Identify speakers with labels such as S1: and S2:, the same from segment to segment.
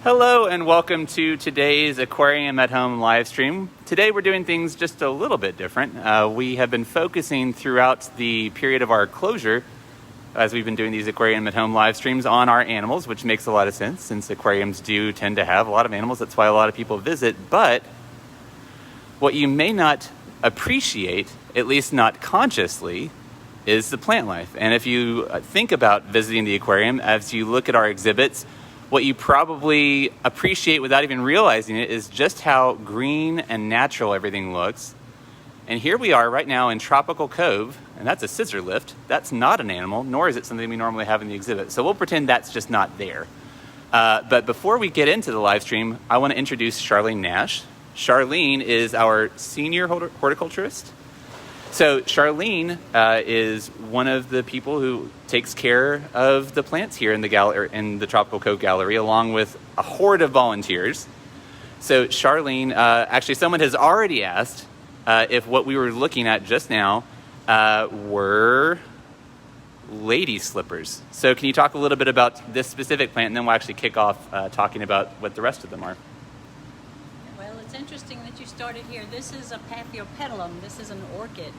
S1: Hello and welcome to today's Aquarium at Home live stream. Today we're doing things just a little bit different. We have been focusing throughout the period of our closure, as we've been doing these Aquarium at Home live streams, on our animals, which makes a lot of sense since aquariums do tend to have a lot of animals. That's why a lot of people visit. But what you may not appreciate, at least not consciously, is the plant life. And if you think about visiting the aquarium, as you look at our exhibits, what you probably appreciate without even realizing it is just how green and natural everything looks. And here we are right now in Tropical Cove, and that's a scissor lift. That's not an animal, nor is it something we normally have in the exhibit. So we'll pretend that's just not there. But before we get into the live stream, I want to introduce Charlene Nash. Charlene is our senior horticulturist. So Charlene is one of the people who takes care of the plants here in the gallery, in the Tropical Cove Gallery, along with a horde of volunteers. So Charlene, actually someone has already asked if what we were looking at just now were lady slippers. So can you talk a little bit about this specific plant, and then we'll actually kick off talking about what the rest of them are.
S2: Well, it's interesting that you started here. This is a paphiopedilum. This is an orchid,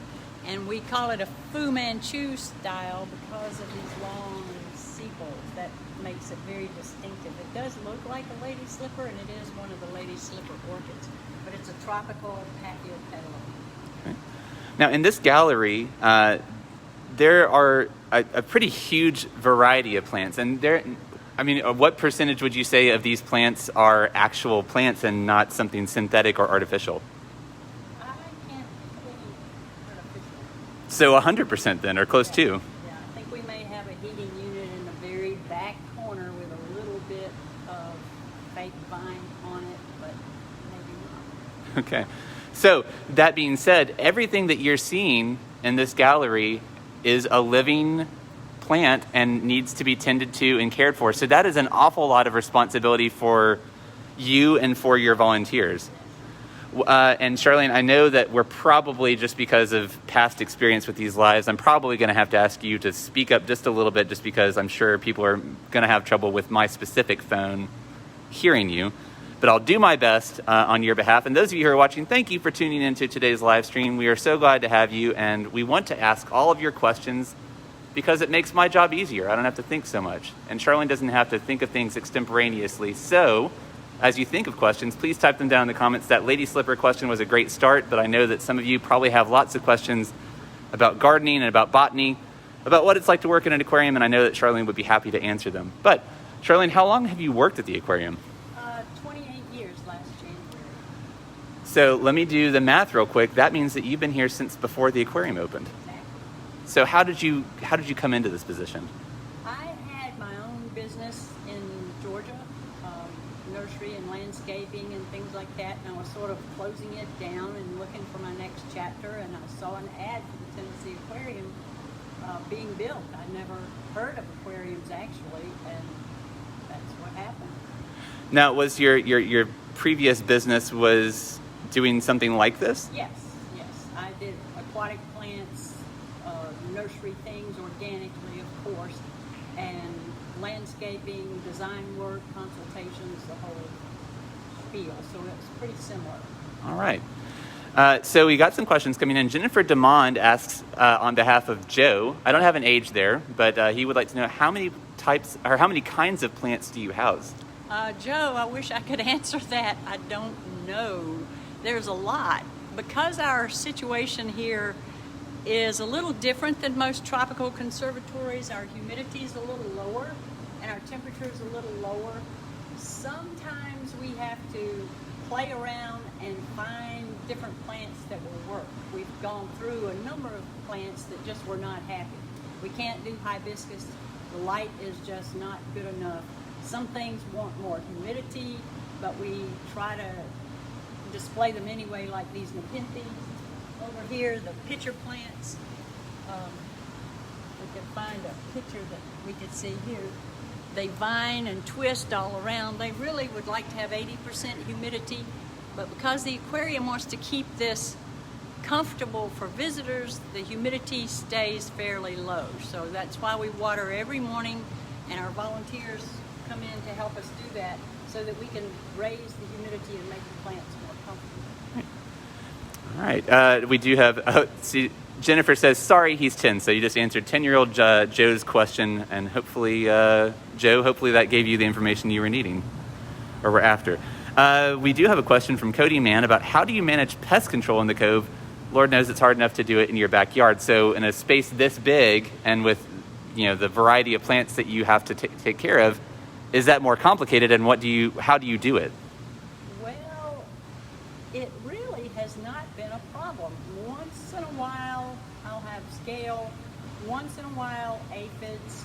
S2: and we call it a Fu Manchu style because of these long sepals. That makes it very distinctive. It does look like a lady slipper, and it is one of the lady slipper orchids, but it's a tropical paphiopedilum.
S1: Okay. Now, in this gallery, there are a pretty huge variety of plants, and what percentage would you say of these plants are actual plants and not something synthetic or artificial?
S2: I can't think of artificial.
S1: So 100% then, or close to?
S2: Yeah, I think we may have a heating unit in the very back corner with a little bit of fake vine on it, but maybe not.
S1: Okay. So that being said, everything that you're seeing in this gallery is a living plant and needs to be tended to and cared for. So that is an awful lot of responsibility for you and for your volunteers. And Charlene, I know that we're probably, just because of past experience with these lives, I'm probably going to have to ask you to speak up just a little bit, just because I'm sure people are going to have trouble with my specific phone hearing you. But I'll do my best on your behalf. And those of you who are watching, thank you for tuning into today's live stream. We are so glad to have you, and we want to ask all of your questions because it makes my job easier. I don't have to think so much. And Charlene doesn't have to think of things extemporaneously. So as you think of questions, please type them down in the comments. That lady slipper question was a great start, but I know that some of you probably have lots of questions about gardening and about botany, about what it's like to work in an aquarium, and I know that Charlene would be happy to answer them. But Charlene, how long have you worked at the aquarium?
S2: 28 years last January.
S1: So let me do the math real quick. That means that you've been here since before the aquarium opened. So how did you come into this position?
S2: I had my own business in Georgia, nursery and landscaping and things like that, and I was sort of closing it down and looking for my next chapter, and I saw an ad for the Tennessee Aquarium being built. I'd never heard of aquariums actually, and that's what happened.
S1: Now, was your previous business was doing something like this?
S2: Yes. I did aquatic plants, nursery things organically, of course, and landscaping, design work, consultations, the whole spiel. So it's pretty similar.
S1: All right. So we got some questions coming in. Jennifer DeMond asks on behalf of Joe, I don't have an age there, but he would like to know how many kinds of plants do you house?
S2: Joe, I wish I could answer that. I don't know. There's a lot. Because our situation here is a little different than most tropical conservatories, our humidity is a little lower and our temperature is a little lower. Sometimes we have to play around and find different plants that will work. We've gone through a number of plants that just were not happy. We can't do hibiscus. The light is just not good enough. Some things want more humidity, but we try to display them anyway, like these nepenthes. Over here, the pitcher plants. We could find a picture that we could see here. They vine and twist all around. They really would like to have 80% humidity, but because the aquarium wants to keep this comfortable for visitors, the humidity stays fairly low. So that's why we water every morning, and our volunteers come in to help us do that. so that we can raise the humidity and make the plants more comfortable.
S1: All right. We do have, see, Jennifer says, sorry, he's 10. So you just answered 10-year-old Joe's question. And hopefully, Joe, hopefully that gave you the information you were needing or were after. We do have a question from Cody Mann about how do you manage pest control in the Cove? Lord knows it's hard enough to do it in your backyard. So in a space this big and with, the variety of plants that you have to take care of, is that more complicated, and how do you do it?
S2: Well, it really has not been a problem. Once in a while, I'll have scale. Once in a while, aphids.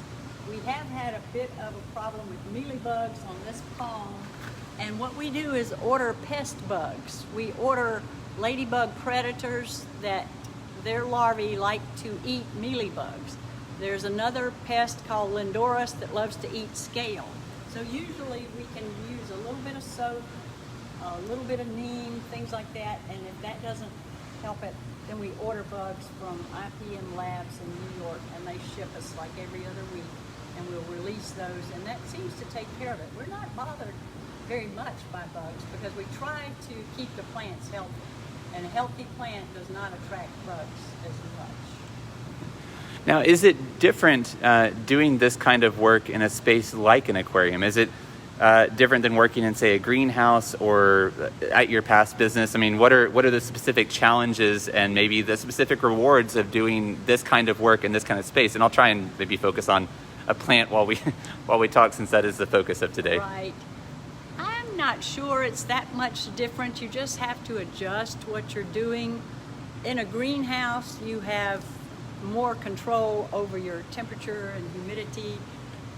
S2: We have had a bit of a problem with mealybugs on this palm. And what we do is order pest bugs. We order ladybug predators that their larvae like to eat mealybugs. There's another pest called Lindorus that loves to eat scale. So usually we can use a little bit of soap, a little bit of neem, things like that, and if that doesn't help it, then we order bugs from IPM labs in New York, and they ship us like every other week, and we'll release those, and that seems to take care of it. We're not bothered very much by bugs because we try to keep the plants healthy, and a healthy plant does not attract bugs as much.
S1: Now, is it different doing this kind of work in a space like an aquarium? Is it different than working in, say, a greenhouse or at your past business? I mean, what are the specific challenges and maybe the specific rewards of doing this kind of work in this kind of space? And I'll try and maybe focus on a plant while we talk, since that is the focus of today.
S2: Right. I'm not sure it's that much different. You just have to adjust what you're doing. In a greenhouse, you have more control over your temperature and humidity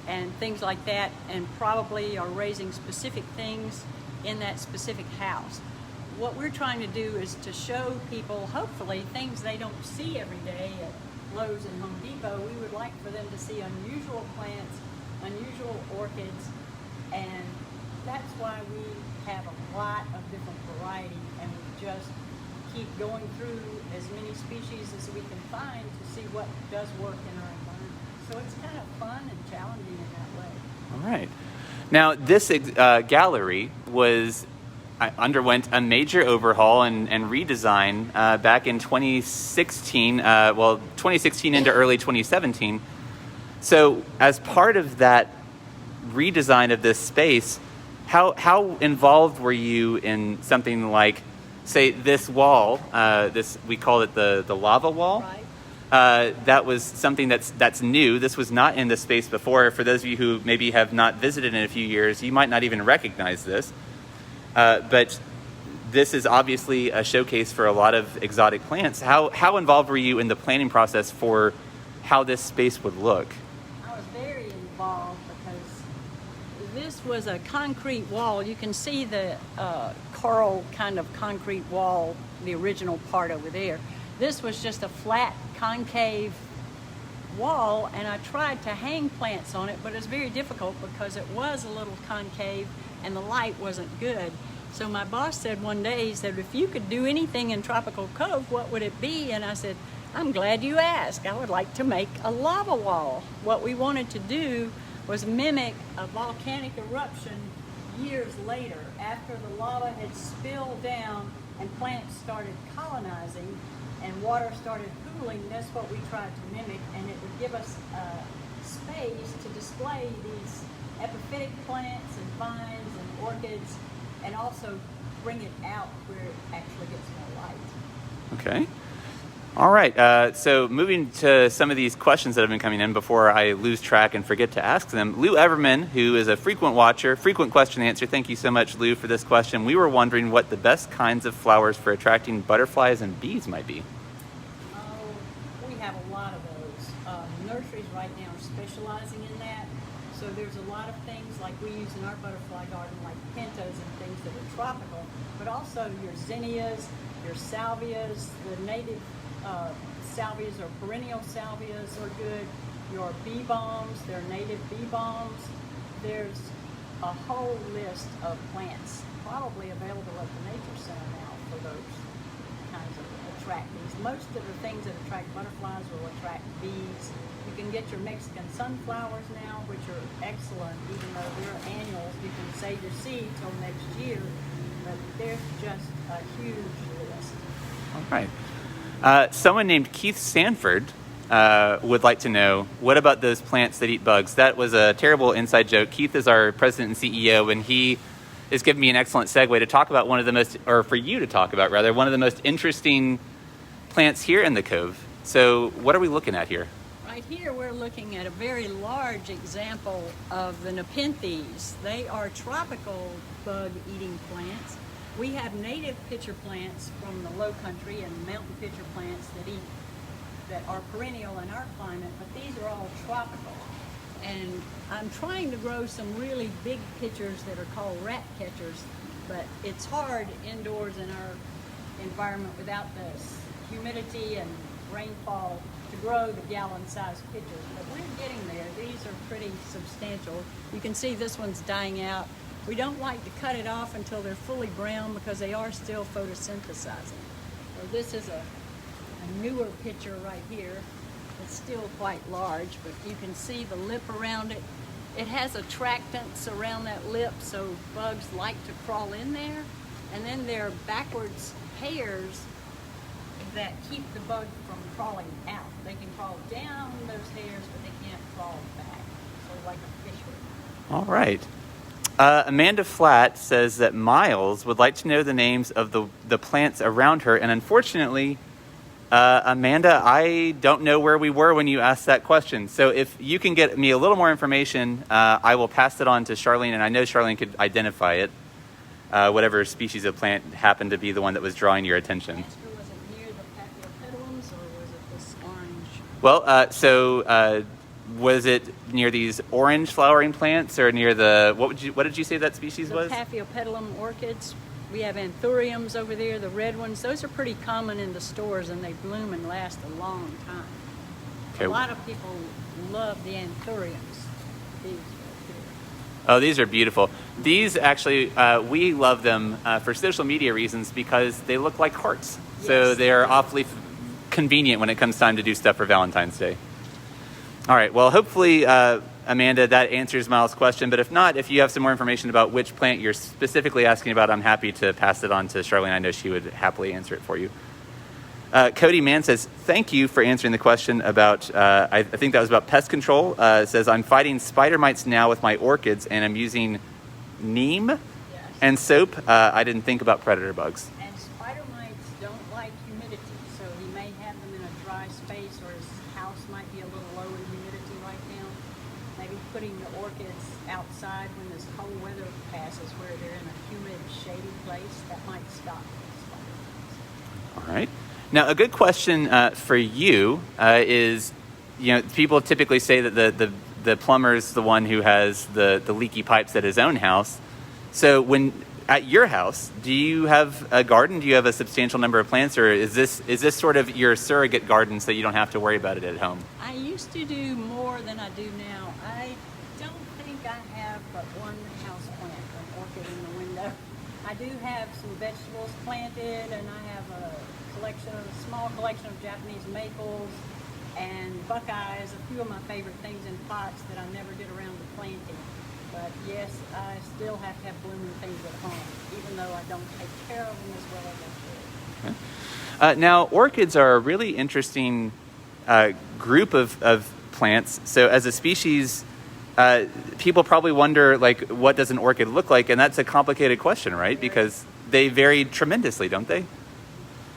S2: and things like that, and probably are raising specific things in that specific house. What we're trying to do is to show people, hopefully, things they don't see every day at Lowe's and Home Depot. We would like for them to see unusual plants, unusual orchids, and that's why we have a lot of different variety, and we just keep going through as many species as we can find to see what does work in our environment. So it's kind of fun and challenging in that way.
S1: All right. Now, this gallery underwent a major overhaul and redesign back in 2016, 2016 into early 2017. So as part of that redesign of this space, how involved were you in something like, say, this wall, we call it the lava wall.
S2: Right.
S1: That was something that's new. This was not in the space before. For those of you who maybe have not visited in a few years, you might not even recognize this. But this is obviously a showcase for a lot of exotic plants. How involved were you in the planning process for how this space would look?
S2: I was very involved because this was a concrete wall. You can see the coral kind of concrete wall, the original part over there. This was just a flat concave wall, and I tried to hang plants on it, but it was very difficult because it was a little concave and the light wasn't good. So my boss said one day, he said, if you could do anything in Tropical Cove, what would it be? And I said, I'm glad you asked. I would like to make a lava wall. What we wanted to do was mimic a volcanic eruption years later, after the lava had spilled down and plants started colonizing and water started cooling. That's what we tried to mimic, and it would give us space to display these epiphytic plants and vines and orchids, and also bring it out where it actually gets more light.
S1: Okay. All right. So moving to some of these questions that have been coming in before I lose track and forget to ask them. Lou Everman, who is a frequent watcher, frequent question answer. Thank you so much, Lou, for this question. We were wondering what the best kinds of flowers for attracting butterflies and bees might be.
S2: Oh, we have a lot of those. Nurseries right now are specializing in that. So there's a lot of things like we use in our butterfly garden, like pentas and things that are tropical, but also your zinnias, your salvias, the native salvias or perennial salvias are good. Your bee balms, they're native bee balms. There's a whole list of plants probably available at the Nature Center now for those. kinds of attract bees. Most of the things that attract butterflies will attract bees. You can get your Mexican sunflowers now, which are excellent, even though they're annuals. You can save your seed till next year, but there's just a huge list.
S1: All right. Someone named Keith Sanford would like to know, what about those plants that eat bugs? That was a terrible inside joke. Keith is our president and CEO, and he is giving me an excellent segue to talk about one of the most, or for you to talk about rather, one of the most interesting plants here in the Cove. So what are we looking at here?
S2: Right here we're looking at a very large example of the Nepenthes. They are tropical bug-eating plants. We have native pitcher plants from the low country and mountain pitcher plants that are perennial in our climate, but these are all tropical. And I'm trying to grow some really big pitchers that are called rat catchers, but it's hard indoors in our environment without the humidity and rainfall to grow the gallon-sized pitchers. But we're getting there. These are pretty substantial. You can see this one's dying out. We don't like to cut it off until they're fully brown because they are still photosynthesizing. So this is a newer pitcher right here. It's still quite large, but you can see the lip around it. It has attractants around that lip, so bugs like to crawl in there. And then there are backwards hairs that keep the bug from crawling out. They can crawl down those hairs, but they can't crawl back. So like a fish would.
S1: All right. Amanda Flatt says that Miles would like to know the names of the plants around her, and unfortunately, Amanda, I don't know where we were when you asked that question. So if you can get me a little more information, I will pass it on to Charlene, and I know Charlene could identify it, whatever species of plant happened to be the one that was drawing your attention.
S2: Was it near the papillopetalums, or was it this orange?
S1: Well, was it near these orange flowering plants, or near the, what did you say that species was?
S2: The papillopetalum orchids. We have anthuriums over there, the red ones. Those are pretty common in the stores, and they bloom and last a long time.
S1: Okay.
S2: A lot of people love the anthuriums. These
S1: Oh, these are beautiful. These actually, we love them for social media reasons because they look like hearts. Yes. So they're awfully convenient when it comes time to do stuff for Valentine's Day. All right, well, hopefully, Amanda, that answers Miles' question. But if not, if you have some more information about which plant you're specifically asking about, I'm happy to pass it on to Charlene. I know she would happily answer it for you. Cody Mann says, thank you for answering the question about, I think that was about pest control. Says, I'm fighting spider mites now with my orchids, and I'm using neem and soap. I didn't think about predator bugs.
S2: And spider mites don't like humidity, so he may have them in a dry space, or his house might be a little low in humidity right now. Maybe putting the orchids outside when this cold weather passes, where they're in a humid, shady place, that might stop spider mites.
S1: All right. Now, a good question for you is, people typically say that the plumber's the one who has the leaky pipes at his own house. So when at your house, do you have a garden? Do you have a substantial number of plants, or is this sort of your surrogate garden so you don't have to worry about it at home?
S2: I used to do more than I do now. I don't think I have but one house plant, an orchid in the window. I do have some vegetables planted, and I have a small collection of Japanese maples and buckeyes, a few of my favorite things in pots that I never get around to planting. But yes, I still have to have blooming things at home, even though I don't take care of them as well as I should.
S1: Okay. Now, orchids are a really interesting group of plants. So as a species, people probably wonder, what does an orchid look like? And that's a complicated question, right? Because they vary tremendously, don't they?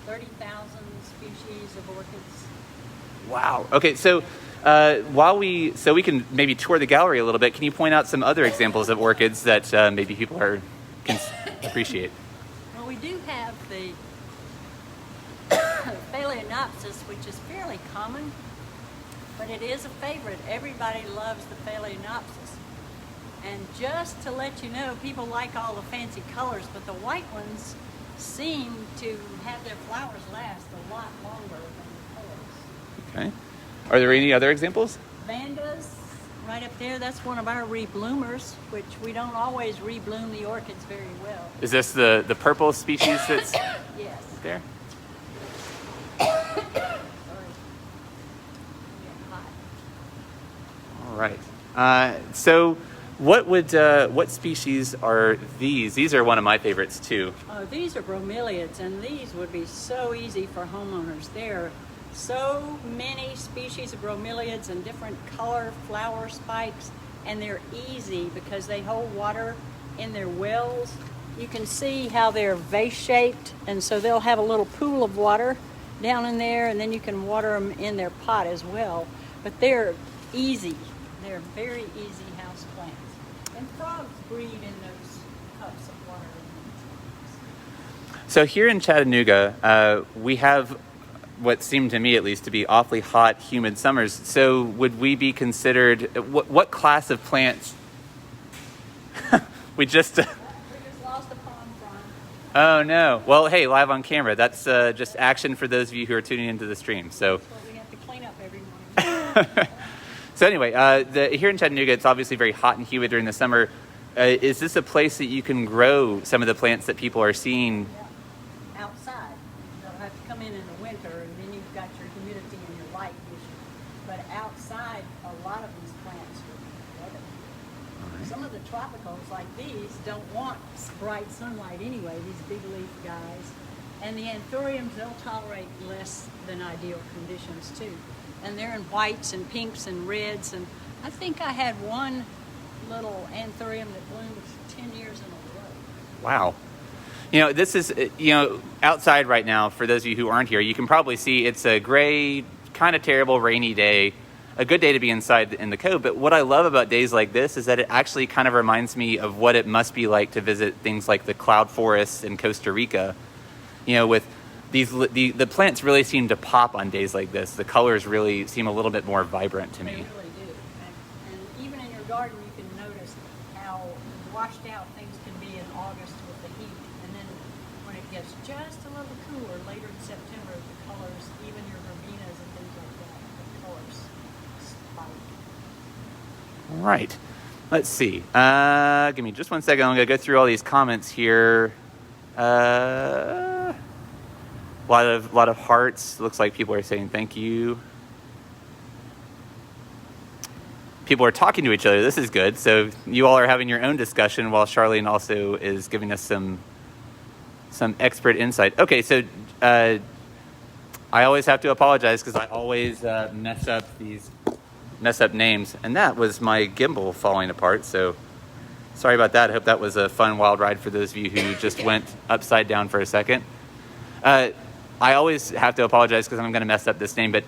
S2: 30,000 species of orchids.
S1: Wow. Okay, so we can maybe tour the gallery a little bit, can you point out some other examples of orchids that maybe people can appreciate?
S2: Well, we do have the Phalaenopsis, which is fairly common, but it is a favorite. Everybody loves the Phalaenopsis. And just to let you know, people like all the fancy colors, but the white ones seem to have their flowers last a lot longer than the colors.
S1: Okay. Are there any other examples?
S2: Vandas, right up there, that's one of our rebloomers, which we don't always rebloom the orchids very well.
S1: Is this the purple species that's
S2: Yes.
S1: there? right. So what species are these? These are one of my favorites too.
S2: These are bromeliads, and these would be so easy for homeowners. There are so many species of bromeliads and different color flower spikes, and they're easy because they hold water in their wells. You can see how they're vase-shaped, and so they'll have a little pool of water down in there, and then you can water them in their pot as well. But they're easy. They're very easy house plants. And frogs breed in those cups of water.
S1: So here in Chattanooga, we have what seemed to me at least to be awfully hot, humid summers. So would we be considered, what class of plants? we just
S2: lost a palm frond.
S1: Oh no. Well, hey, live on camera. That's just action for those of you who are tuning into the stream. So
S2: that's what we have to clean up every morning.
S1: So anyway, here in Chattanooga, it's obviously very hot and humid during the summer. Is this a place that you can grow some of the plants that people are seeing?
S2: Yeah. Outside. They'll have to come in the winter, and then you've got your humidity and your light issue. But outside, a lot of these plants are better. Right. Some of the tropicals, like these, don't want bright sunlight anyway, these big leaf guys. And the anthuriums, they'll tolerate less than ideal conditions too. And they're in whites and pinks and reds, and I think I had one little anthurium that bloomed 10 years in a row.
S1: Wow. This is, outside right now, for those of you who aren't here, you can probably see it's a gray, kind of terrible rainy day, a good day to be inside in the cove. But what I love about days like this is that it actually kind of reminds me of what it must be like to visit things like the cloud forests in Costa Rica, with the plants really seem to pop on days like this. The colors really seem a little bit more vibrant to me.
S2: They really do. And even in your garden, you can notice how washed out things can be in August with the heat. And then when it gets just a little cooler, later in September, the colors, even your verbenas and things like that, the colors spike.
S1: All right. Let's see. Give me just one second. I'm going to go through all these comments here. A lot of hearts. Looks like people are saying thank you. People are talking to each other. This is good. So you all are having your own discussion while Charlene also is giving us some expert insight. Okay, so I always have to apologize because I always mess up names, and that was my gimbal falling apart. So sorry about that. I hope that was a fun wild ride for those of you who just went upside down for a second. I always have to apologize because I'm going to mess up this name, but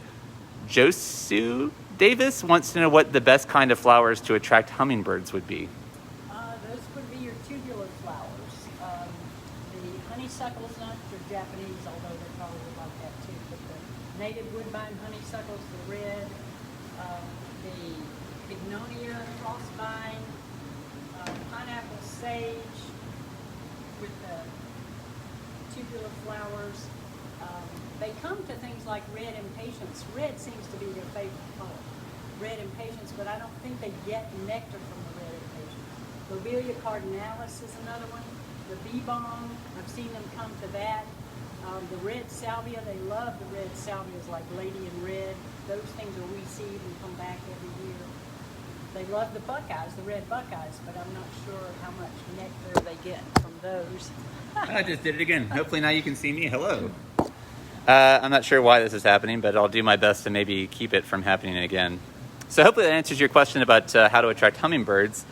S1: Josu Davis wants to know what the best kind of flowers to attract hummingbirds would be.
S2: Those would be your tubular flowers. The honeysuckles nuts are Japanese, although they probably would like that too. But the native woodbine honeysuckles, the red, the bignonia, crossvine, pineapple sage with the tubular flowers. They come to things like red impatiens. Red seems to be their favorite color. Red impatiens, but I don't think they get nectar from the red impatiens. Lobelia cardinalis is another one. The bee balm, I've seen them come to that. The red salvia, they love the red salvias like Lady in Red. Those things are reseed and come back every year. They love the buckeyes, the red buckeyes, but I'm not sure how much nectar they get from those.
S1: I just did it again. Hopefully now you can see me. Hello. I'm not sure why this is happening, but I'll do my best to maybe keep it from happening again. So hopefully that answers your question about how to attract hummingbirds.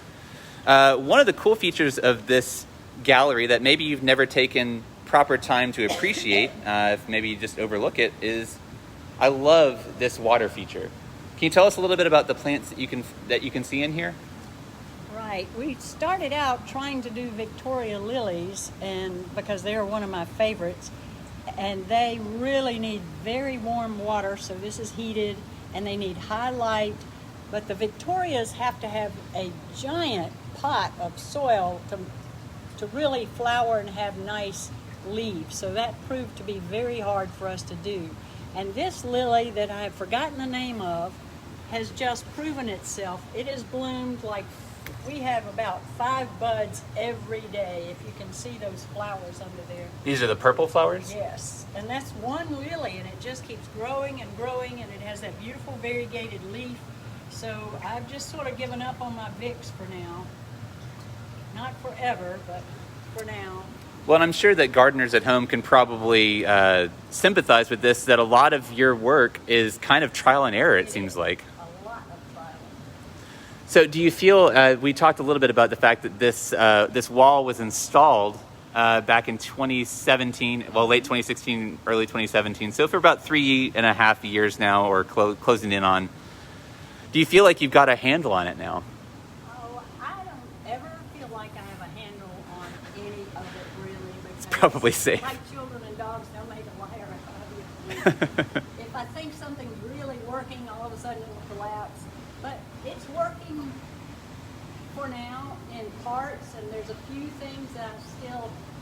S1: One of the cool features of this gallery that maybe you've never taken proper time to appreciate, if maybe you just overlook it, is I love this water feature. Can you tell us a little bit about the plants that you can see in here?
S2: Right. We started out trying to do Victoria lilies, and because they are one of my favorites, and they really need very warm water, so this is heated, and they need high light. But the Victorias have to have a giant pot of soil to really flower and have nice leaves. So that proved to be very hard for us to do. And this lily that I have forgotten the name of has just proven itself. It has bloomed like we have about 5 buds every day, if you can see those flowers under there.
S1: These are the purple flowers?
S2: Yes, and that's one lily, and it just keeps growing and growing, and it has that beautiful variegated leaf. So I've just sort of given up on my Vicks for now. Not forever, but for now.
S1: Well, and I'm sure that gardeners at home can probably sympathize with this, that a lot of your work is kind of trial and error, it seems like.
S2: A lot of trial.
S1: So do you feel, we talked a little bit about the fact that this wall was installed back in 2017, well, late 2016, early 2017. So for about 3.5 years now, or closing in on. Do you feel like you've got a handle on it now?
S2: Oh, I don't ever feel like I have a handle on any of it, really.
S1: It's probably safe.
S2: Like children and dogs, they'll make a liar out of you. If I think something's really working, all of a sudden it'll collapse. But it's working for now in parts, and there's a few things that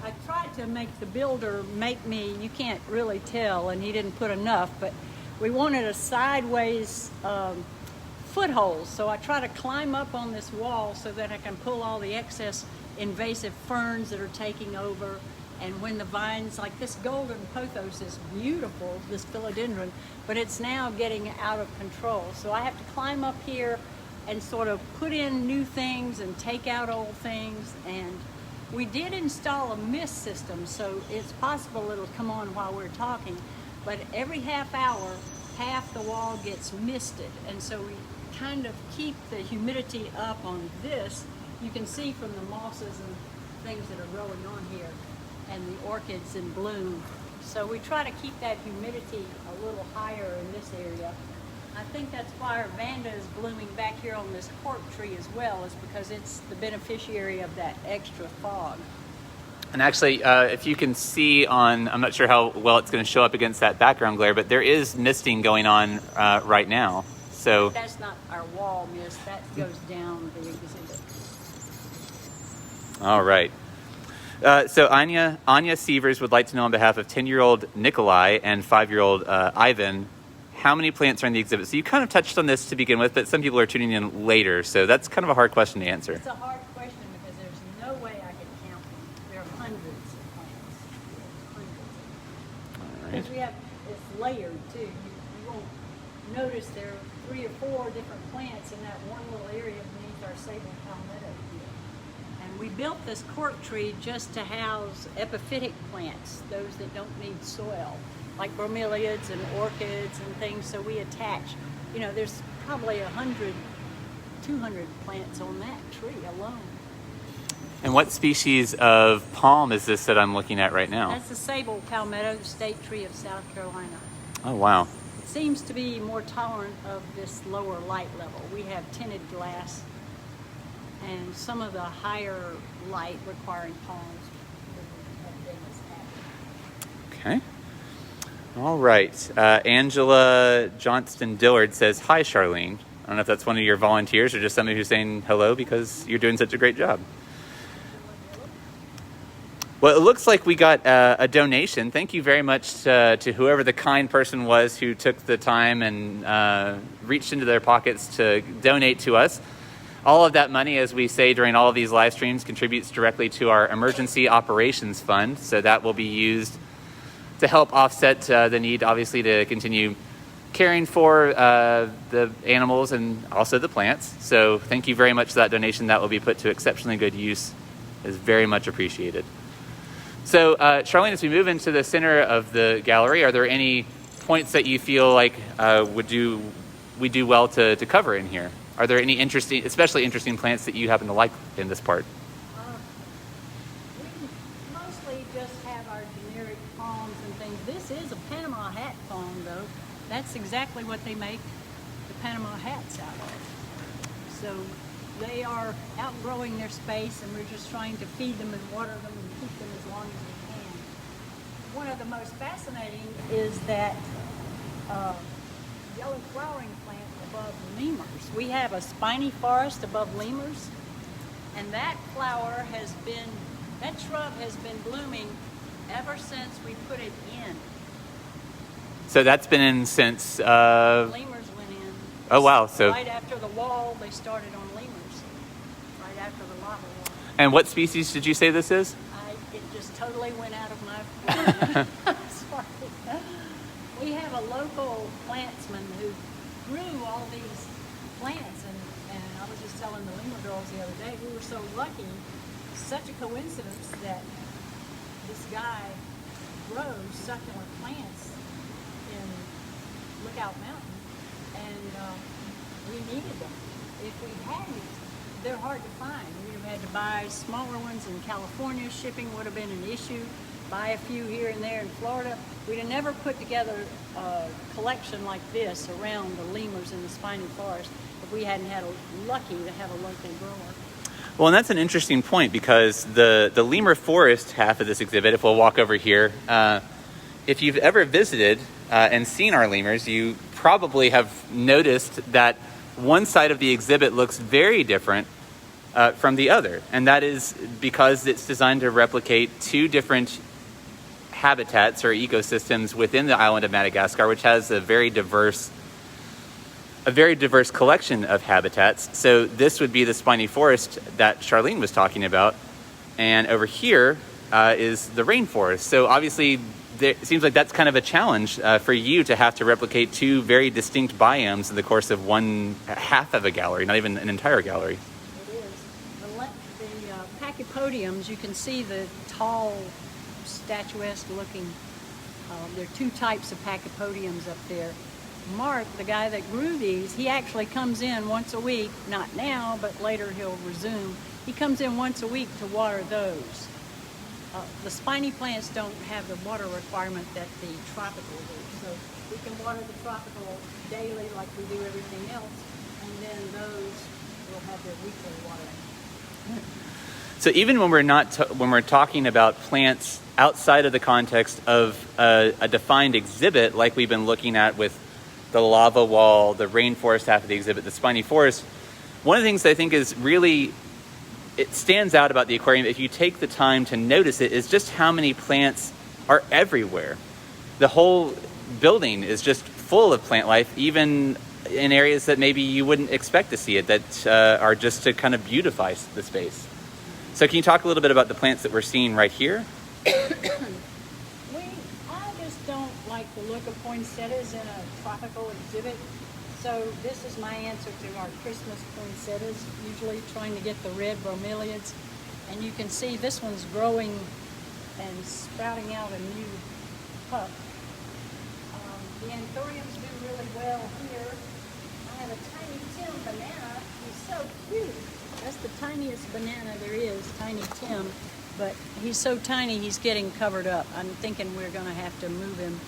S2: I tried to make the builder make me, you can't really tell, and he didn't put enough, but we wanted a sideways foothold. So I try to climb up on this wall so that I can pull all the excess invasive ferns that are taking over. And when the vines, like this golden pothos is beautiful, this philodendron, but it's now getting out of control. So I have to climb up here and sort of put in new things and take out old things. And we did install a mist system, so it's possible it'll come on while we're talking, but every half hour, half the wall gets misted. And so we kind of keep the humidity up on this. You can see from the mosses and things that are growing on here, and the orchids in bloom. So we try to keep that humidity a little higher in this area. I think that's why our Vanda is blooming back here on this cork tree as well, is because it's the beneficiary of that extra fog.
S1: And actually, if you can see on, I'm not sure how well it's going to show up against that background glare, but there is misting going on right now. So
S2: that's not our wall mist, that goes down the exhibit.
S1: All right. So Anya Sievers would like to know on behalf of 10-year-old Nikolai and 5-year-old Ivan, how many plants are in the exhibit? So you kind of touched on this to begin with, but some people are tuning in later, so that's kind of a hard question to answer.
S2: It's a hard question because there's no way I can count them. There are hundreds of plants. Hundreds.
S1: All right.
S2: Because we have, it's layered too. You won't notice there are 3 or 4 different plants in that one little area beneath our sable palmetto here. And we built this cork tree just to house epiphytic plants, those that don't need soil, like bromeliads and orchids and things. So we attach, there's probably 100, 200 plants on that tree alone.
S1: And what species of palm is this that I'm looking at right now?
S2: That's the sable palmetto, the state tree of South Carolina.
S1: Oh, wow.
S2: It seems to be more tolerant of this lower light level. We have tinted glass, and some of the higher light requiring palms have been as happy.
S1: Okay. All right. Angela Johnston Dillard says, hi, Charlene. I don't know if that's one of your volunteers or just somebody who's saying hello because you're doing such a great job. Well, it looks like we got a donation. Thank you very much to whoever the kind person was who took the time and reached into their pockets to donate to us. All of that money, as we say during all of these live streams, contributes directly to our Emergency Operations Fund. So that will be used to help offset the need, obviously, to continue caring for the animals and also the plants. So thank you very much for that donation. That will be put to exceptionally good use. It is very much appreciated. So, Charlene, as we move into the center of the gallery, are there any points that you feel like we do well to cover in here? Are there any especially interesting plants that you happen to like in this part?
S2: We mostly just have our generic palms and things. This is a Panama hat palm, though. That's exactly what they make the Panama hats out of. So they are outgrowing their space, and we're just trying to feed them and water them and keep them as long as we can. One of the most fascinating is that yellow flowering plant above lemurs. We have a spiny forest above lemurs, and that shrub has been blooming ever since we put it in.
S1: So that's been in since...
S2: Lemurs went in.
S1: Oh, wow. So
S2: right after the wall, they started on lemurs. Right after the lava wall.
S1: And what species did you say this is?
S2: It just totally went out of my sorry. We have a local plantsman who grew all these plants, and I was just telling the lemur girls the other day, we were so lucky, such a coincidence that this guy grows succulent plants in Lookout Mountain, and we needed them. If we hadn't, they're hard to find. We would have had to buy smaller ones in California. Shipping would have been an issue. Buy a few here and there in Florida. We'd have never put together a collection like this around the lemurs in the spiny forest if we hadn't had lucky to have a local grower.
S1: Well, and that's an interesting point, because the lemur forest half of this exhibit, if we'll walk over here, if you've ever visited and seen our lemurs, you probably have noticed that one side of the exhibit looks very different from the other. And that is because it's designed to replicate two different habitats or ecosystems within the island of Madagascar, which has a very diverse collection of habitats. So this would be the spiny forest that Charlene was talking about. And over here is the rainforest. So obviously, it seems like that's kind of a challenge for you to have to replicate two very distinct biomes in the course of one half of a gallery, not even an entire gallery.
S2: It is. The pachypodiums, you can see the tall, statuesque looking, there are two types of pachypodiums up there. Mark, the guy that grew these, he actually comes in once a week, not now, but later he'll resume. He comes in once a week to water those. The spiny plants don't have the water requirement that the tropical do. So we can water the tropical daily like we do everything else, and then those will have their weekly watering.
S1: So even when we're talking about plants outside of the context of a defined exhibit, like we've been looking at with the lava wall, the rainforest half of the exhibit, the spiny forest, one of the things that I think is really, it stands out about the aquarium, if you take the time to notice it, is just how many plants are everywhere. The whole building is just full of plant life, even in areas that maybe you wouldn't expect to see it, that are just to kind of beautify the space. So can you talk a little bit about the plants that we're seeing right here?
S2: I just don't like the look of poinsettias in a tropical exhibit. So this is my answer to our Christmas poinsettias, usually trying to get the red bromeliads. And you can see this one's growing and sprouting out a new pup. The anthuriums do really well here. I have a tiny Tim banana. He's so cute. That's the tiniest banana there is, Tiny Tim. But he's so tiny, he's getting covered up. I'm thinking we're going to have to move him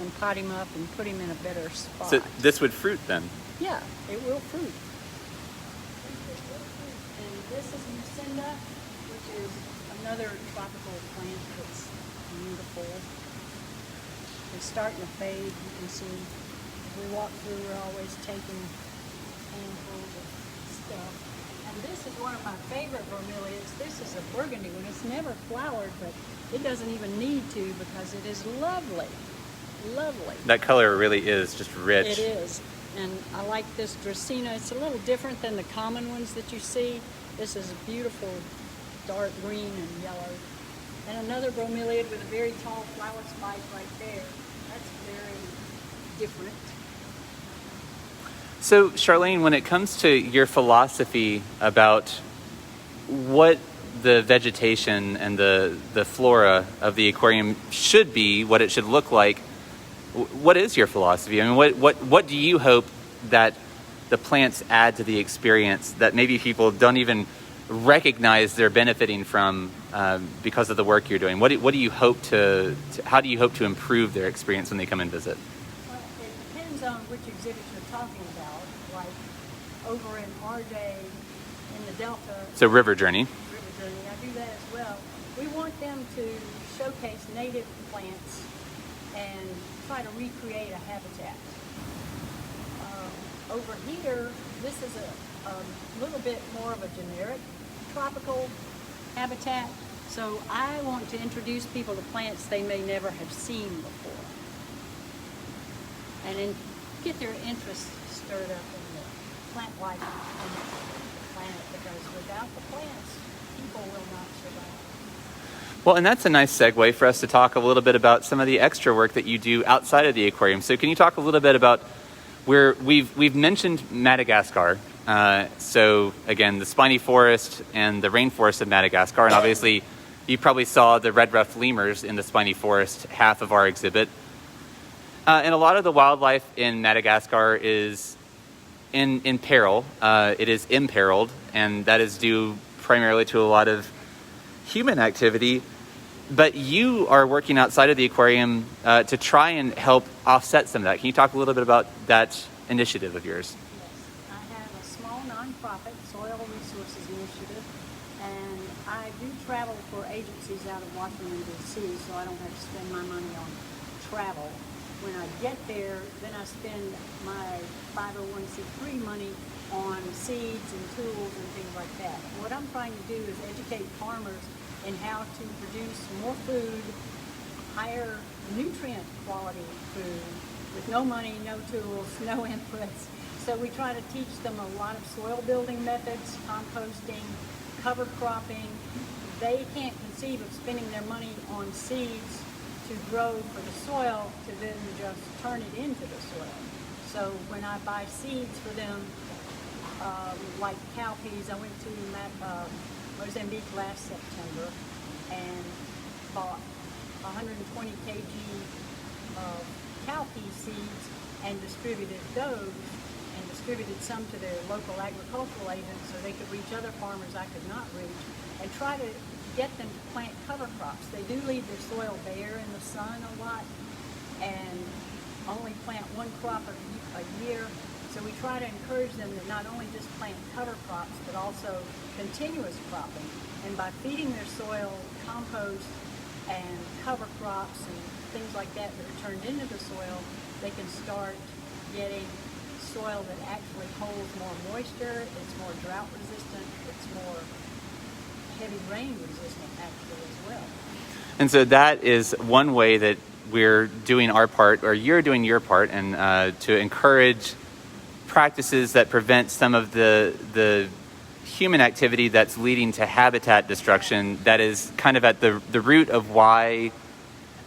S2: and pot him up and put him in a better spot.
S1: So this would fruit then?
S2: Yeah, it will fruit. And this is Lucinda, which is another tropical plant that's beautiful. It's starting to fade, you can see. As we walk through, we're always taking handfuls of stuff. And this is one of my favorite bromeliads. This is a burgundy one. It's never flowered, but it doesn't even need to because it is lovely. Lovely.
S1: That color really is just rich.
S2: It is. And I like this Dracaena. It's a little different than the common ones that you see. This is a beautiful dark green and yellow. And another bromeliad with a very tall flower spike right there. That's very different.
S1: So Charlene, when it comes to your philosophy about what the vegetation and the flora of the aquarium should be, what it should look like, what is your philosophy? I mean, what do you hope that the plants add to the experience that maybe people don't even recognize they're benefiting from because of the work you're doing? What do you hope how do you hope to improve their experience when they come and visit?
S2: Well, it depends on which exhibit you're talking about. Like over in our day in the Delta.
S1: So River Journey.
S2: River Journey, I do that as well. We want them to showcase native plants and try to recreate a habitat. Over here, this is a little bit more of a generic tropical habitat. So I want to introduce people to plants they may never have seen before. And get their interest stirred up in the plant life on the planet, because without the plants, people will not survive.
S1: Well, and that's a nice segue for us to talk a little bit about some of the extra work that you do outside of the aquarium. So can you talk a little bit about we've mentioned Madagascar. So again, the spiny forest and the rainforest of Madagascar, and obviously you probably saw the red-ruffed lemurs in the spiny forest, half of our exhibit. And a lot of the wildlife in Madagascar is in peril. It is imperiled, and that is due primarily to a lot of human activity. But you are working outside of the aquarium to try and help offset some of that. Can you talk a little bit about that initiative of yours?
S3: Yes, I have a small nonprofit, Soil Resources Initiative, and I do travel for agencies out of Washington, D.C., so I don't have to spend my money on travel. When I get there, then I spend my 501c3 money on seeds and tools and things like that. What I'm trying to do is educate farmers in how to produce more food, higher nutrient quality food, with no money, no tools, no inputs. So we try to teach them a lot of soil building methods, composting, cover cropping. They can't conceive of spending their money on seeds to grow for the soil to then just turn it into the soil. So when I buy seeds for them, like cowpeas, I went to Mozambique last September and bought 120 kg of cowpea seeds and distributed those, and distributed some to their local agricultural agents so they could reach other farmers I could not reach, and try to get them to plant cover crops. They do leave their soil bare in the sun a lot and only plant one crop a year. So we try to encourage them to not only just plant cover crops, but also continuous cropping. And by feeding their soil compost and cover crops and things like that that are turned into the soil, they can start getting soil that actually holds more moisture, it's more drought resistant, it's more heavy rain resistant actually as well.
S1: And so that is one way that we're doing our part, or you're doing your part, and to encourage practices that prevent some of the human activity that's leading to habitat destruction, that is kind of at the root of why,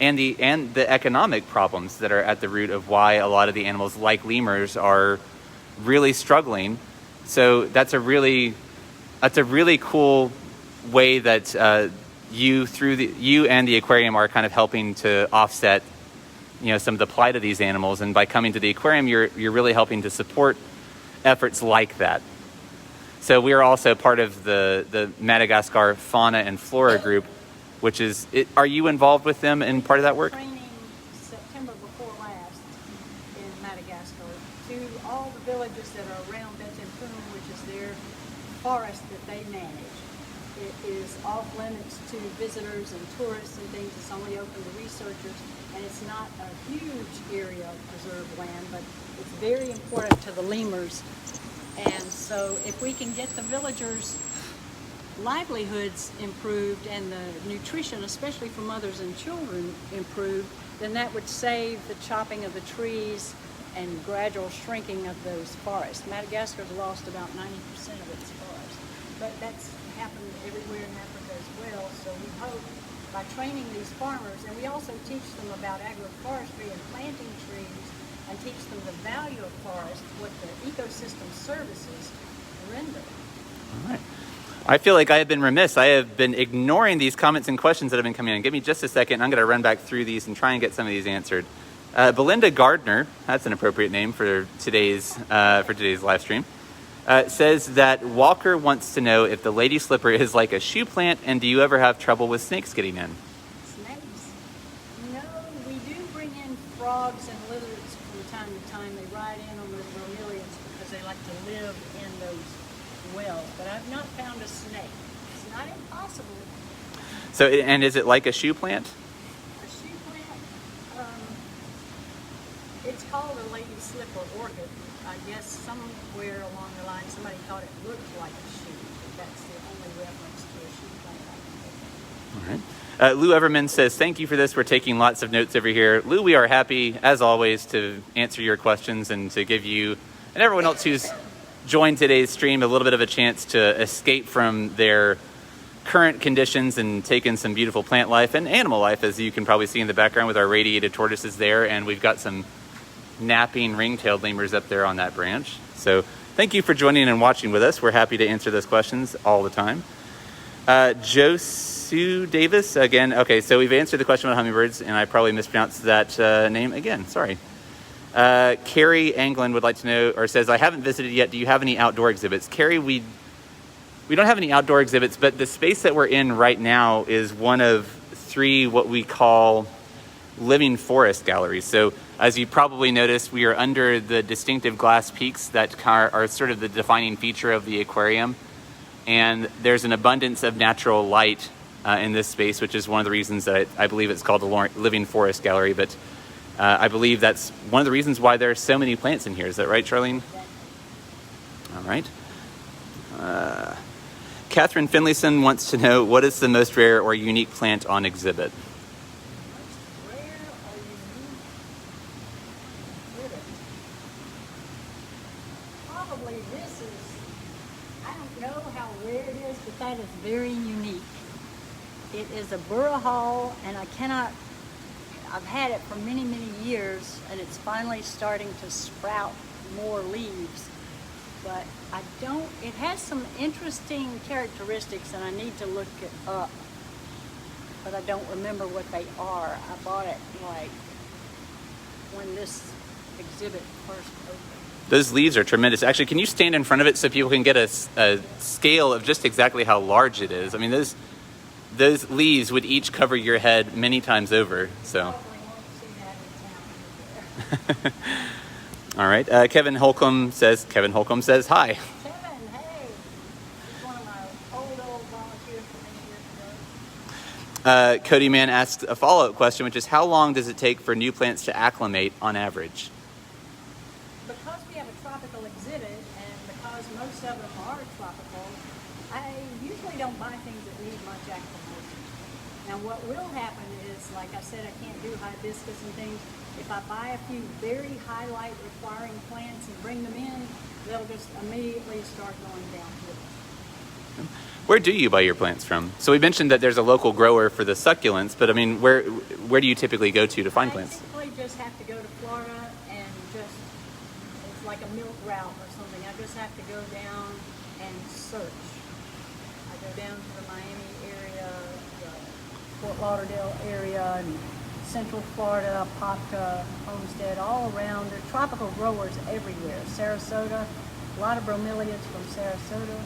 S1: and the economic problems that are at the root of why a lot of the animals like lemurs are really struggling. So that's a really cool way that you and the aquarium are kind of helping to offset, some of the plight of these animals. And by coming to the aquarium, you're really helping to support efforts like that. So we are also part of the Madagascar Fauna and Flora group, which is, are you involved with them in part of that work?
S3: Training September before last in Madagascar to all the villages that are around Betancourt, which is their forest that they manage. It is off limits to visitors and tourists and things. It's only open to researchers, and it's not a huge area of preserved land, but it's very important to the lemurs. And so if we can get the villagers' livelihoods improved and the nutrition, especially for mothers and children, improved, then that would save the chopping of the trees and gradual shrinking of those forests. Madagascar's lost about 90% of its forest, but that's happened everywhere in Africa as well. So we hope by training these farmers, and we also teach them about agroforestry and planting trees, and teach them the value of forest, what the ecosystem services render.
S1: All right. I feel like I have been remiss. I have been ignoring these comments and questions that have been coming in. Give me just a second. I'm going to run back through these and try and get some of these answered. Belinda Gardner, that's an appropriate name for today's live stream, says that Walker wants to know if the lady slipper is like a shoe plant, and do you ever have trouble with snakes getting in?
S3: Snakes? No, we do bring in frogs and lizards from time to time. They ride in on those bromeliads because they like to live in those wells, but I've not found a snake. It's not impossible.
S1: So, and is it like a shoe plant?
S3: A shoe plant? It's called a lady slipper orchid. I guess somewhere along the line somebody thought it looked like a shoe. That's the only reference to a shoe plant I can think of.
S1: All right. Lou Everman says, thank you for this. We're taking lots of notes over here. Lou, we are happy, as always, to answer your questions and to give you and everyone else who's joined today's stream a little bit of a chance to escape from their current conditions and take in some beautiful plant life and animal life, as you can probably see in the background with our radiated tortoises there. And we've got some napping ring-tailed lemurs up there on that branch. So thank you for joining and watching with us. We're happy to answer those questions all the time. Josu Davis, again, okay, so we've answered the question about hummingbirds, and I probably mispronounced that name again, sorry. Carrie Anglin would like to know, or says, I haven't visited yet, do you have any outdoor exhibits? Carrie, we don't have any outdoor exhibits, but the space that we're in right now is one of 3 what we call living forest galleries. So as you probably noticed, we are under the distinctive glass peaks that are sort of the defining feature of the aquarium. And there's an abundance of natural light in this space, which is one of the reasons that I believe it's called the Living Forest Gallery. But I believe that's one of the reasons why there are so many plants in here. Is that right, Charlene? All right. Catherine Finlayson wants to know, what is the most rare or unique plant on exhibit?
S3: Probably this is, I don't know how rare it is, but that is very unique. It is a burrahal, and I've had it for many, many years, and it's finally starting to sprout more leaves. But it has some interesting characteristics, and I need to look it up, but I don't remember what they are. I bought it like when this exhibit first opened.
S1: Those leaves are tremendous. Actually, can you stand in front of it so people can get a scale of just exactly how large it is? I mean, those leaves would each cover your head many times over. So. All right. Kevin Holcomb says hi.
S3: Kevin, hey. He's one of my old volunteers from many years ago.
S1: Cody Mann asks a follow-up question, which is, how long does it take for new plants to acclimate on average?
S3: Because we have a tropical exhibit, and because most of them are tropical, I usually don't buy things that need much acclimation. Now what will happen is, like I said, I can't do hibiscus and things. If I buy a few very highlight requiring plants and bring them in, they'll just immediately start going downhill.
S1: Where do you buy your plants from? So we mentioned that there's a local grower for the succulents, but I mean, where do you typically go to find plants?
S3: I typically just have to go to Flora, and it's like a milk route or something. I just have to go down and search. I go down to the Miami area, the Fort Lauderdale area, and Central Florida, Apopka, Homestead, all around. There are tropical growers everywhere. Sarasota, a lot of bromeliads from Sarasota.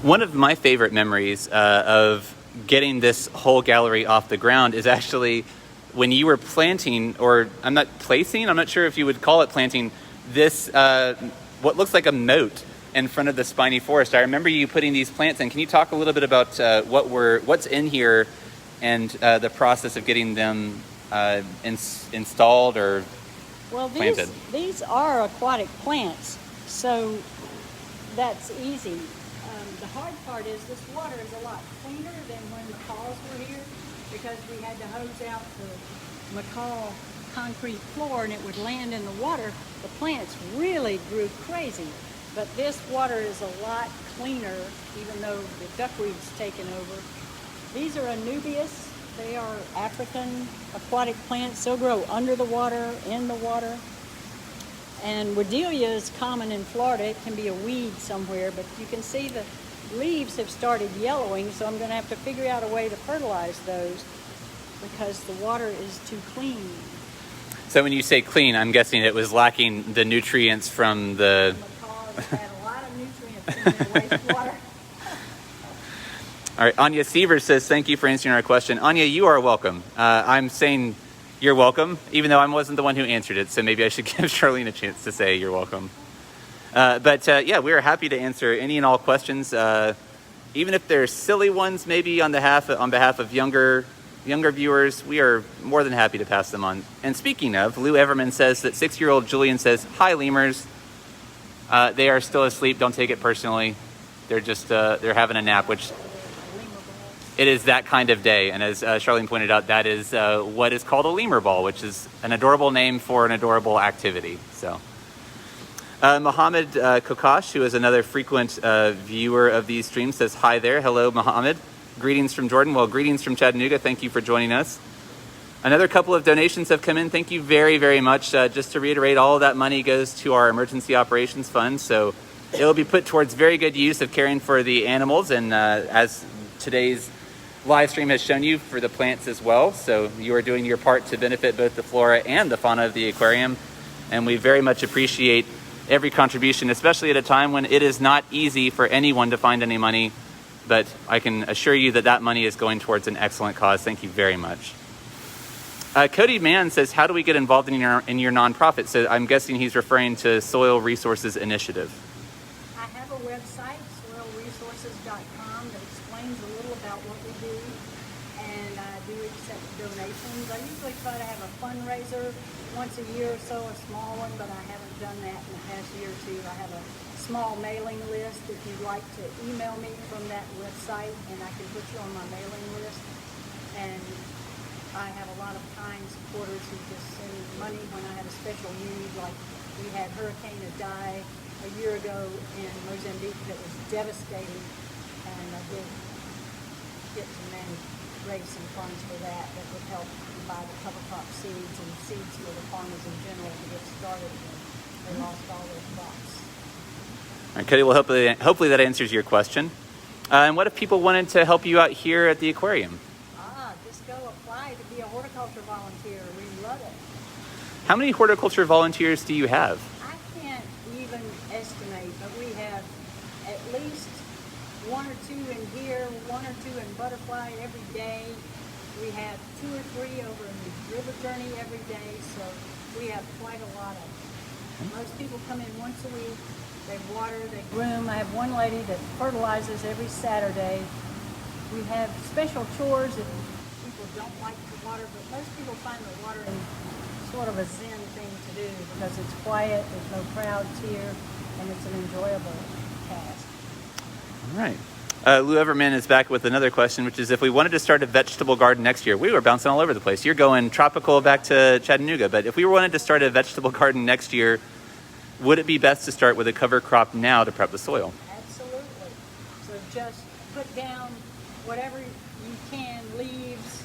S1: One of my favorite memories of getting this whole gallery off the ground is actually when you were planting, or I'm not sure if you would call it planting, this, what looks like a moat in front of the spiny forest. I remember you putting these plants in. Can you talk a little bit about what's in here and the process of getting them installed or planted?
S3: These are aquatic plants, so that's easy. The hard part is this water is a lot cleaner than when macaws were here, because we had to hose out the macaw concrete floor and it would land in the water. The plants really grew crazy, but this water is a lot cleaner, even though the duckweed's taken over. These are anubias. They are African aquatic plants. They'll grow under the water, in the water. And Wedelia is common in Florida. It can be a weed somewhere, but you can see the leaves have started yellowing, so I'm going to have to figure out a way to fertilize those because the water is too clean.
S1: So when you say clean, I'm guessing it was lacking the nutrients from the...
S3: Macaws had a lot of nutrients in their wastewater.
S1: All right, Anya Sievers says, thank you for answering our question. Anya, you are welcome. I'm saying you're welcome, even though I wasn't the one who answered it, so maybe I should give Charlene a chance to say you're welcome. Yeah, we are happy to answer any and all questions, even if they're silly ones, maybe on behalf of younger viewers. We are more than happy to pass them on. And speaking of, Lou Everman says that 6-year-old Julian says, hi, lemurs. They are still asleep. Don't take it personally. They're just they're having a nap, which it is that kind of day. And as Charlene pointed out, that is what is called a lemur ball, which is an adorable name for an adorable activity. So. Mohammed Kokash, who is another frequent viewer of these streams, says hi there. Hello, Mohammed. Greetings from Jordan. Well, greetings from Chattanooga. Thank you for joining us. Another couple of donations have come in. Thank you very, very much. Just to reiterate, all of that money goes to our emergency operations fund. So it will be put towards very good use of caring for the animals. And as today's live stream has shown you, for the plants as well. So you are doing your part to benefit both the flora and the fauna of the aquarium. And we very much appreciate every contribution, especially at a time when it is not easy for anyone to find any money. But I can assure you that that money is going towards an excellent cause. Thank you very much. Cody Mann says, how do we get involved in your nonprofit? So I'm guessing he's referring to Soil Resources Initiative.
S3: I have a website, soilresources.com, that explains a little about what we do, and I do accept donations. I usually try to have a fundraiser once a year or so, a small one, but I haven't done that in the past year or two. I have a small mailing list if you'd like to email me from that website, and I can put you on my mailing list. And I have a lot of kind supporters who just send money when I have a special need, like we had Hurricane Idai a year ago in Mozambique that was devastating, and I did get to raise some funds for that would help buy the cover crop seeds and seeds for the farmers in general to get started when they lost all their crops.
S1: All right, Cody, well, hopefully that answers your question. And what if people wanted to help you out here at the aquarium?
S3: Just go apply to be a horticulture volunteer. We love it.
S1: How many horticulture volunteers do you have?
S3: I can't even estimate, but we have at least one or two in here, one or two in butterfly every day. We have 2 or 3 over in the river journey every day, so we have quite a lot of them. Most people come in once a week. They water, they groom. I have one lady that fertilizes every Saturday. We have special chores if people don't like to water, but most people find the watering sort of a zen thing to do because it's quiet, there's no crowds here, and it's an enjoyable task.
S1: All right. Lou Everman is back with another question, which is if we wanted to start a vegetable garden next year, we were bouncing all over the place. You're going tropical back to Chattanooga, but if we wanted to start a vegetable garden next year, would it be best to start with a cover crop now to prep the soil?
S3: Absolutely. So just put down whatever you can, leaves,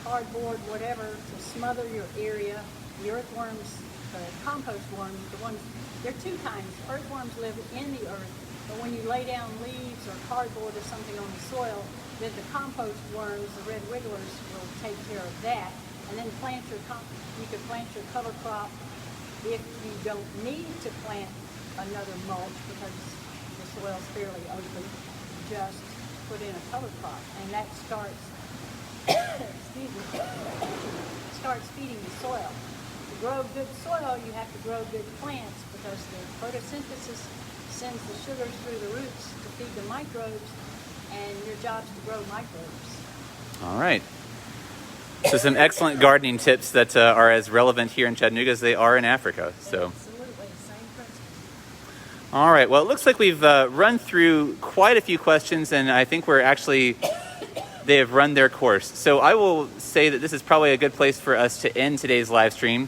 S3: cardboard, whatever, to smother your area. The earthworms, the compost worms, there are 2 kinds. Earthworms live in the earth, but when you lay down leaves or cardboard or something on the soil, then the compost worms, the red wigglers, will take care of that. And then you could plant your cover crop. If you don't need to plant another mulch because the soil's fairly open, just put in a cover crop, and that starts feeding the soil. To grow good soil, you have to grow good plants because the photosynthesis sends the sugars through the roots to feed the microbes, and your job's to grow microbes.
S1: All right. So some excellent gardening tips that are as relevant here in Chattanooga as they are in Africa. So.
S3: Absolutely, same principle.
S1: All right. Well, it looks like we've run through quite a few questions, and I think they have run their course. So I will say that this is probably a good place for us to end today's live stream.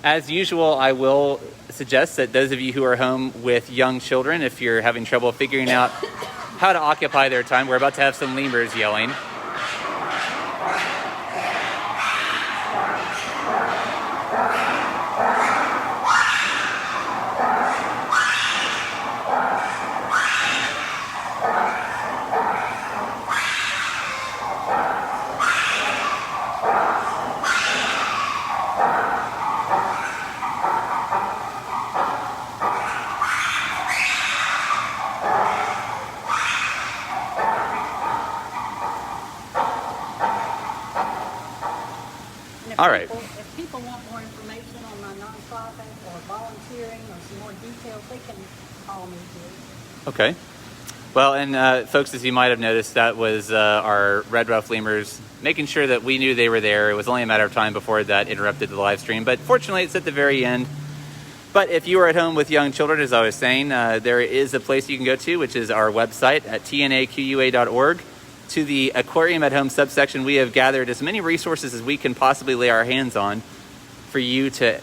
S1: As usual, I will suggest that those of you who are home with young children, if you're having trouble figuring out how to occupy their time, we're about to have some lemurs yelling. All right.
S3: If people want more information on my nonprofit or volunteering or some more details, they can call me too.
S1: Okay. Well, and folks, as you might have noticed, that was our red ruff lemurs making sure that we knew they were there. It was only a matter of time before that interrupted the live stream, but fortunately it's at the very end. But if you are at home with young children, as I was saying, there is a place you can go to, which is our website at tnaqua.org. To the Aquarium at Home subsection, we have gathered as many resources as we can possibly lay our hands on for you to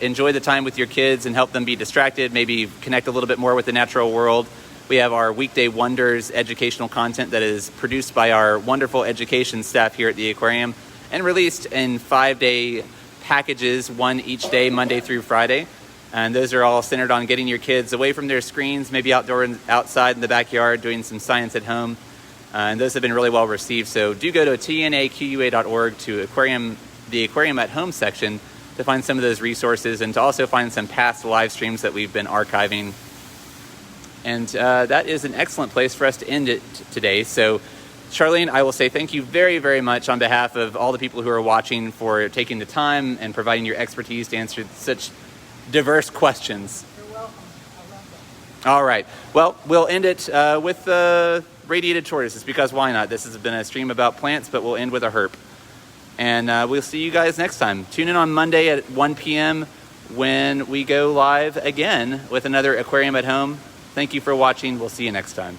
S1: enjoy the time with your kids and help them be distracted, maybe connect a little bit more with the natural world. We have our Weekday Wonders educational content that is produced by our wonderful education staff here at the aquarium and released in 5-day packages, one each day, Monday through Friday. And those are all centered on getting your kids away from their screens, maybe outside in the backyard, doing some science at home. And those have been really well received. So do go to tnaqua.org to the Aquarium at Home section to find some of those resources and to also find some past live streams that we've been archiving. And that is an excellent place for us to end it today. So Charlene, I will say thank you very, very much on behalf of all the people who are watching for taking the time and providing your expertise to answer such diverse questions.
S3: You're welcome. I love that.
S1: All right. Well, we'll end it with the radiated tortoises, because why not? This has been a stream about plants, but we'll end with a herp. And we'll see you guys next time. Tune in on Monday at 1 p.m. when we go live again with another Aquarium at Home. Thank you for watching. We'll see you next time.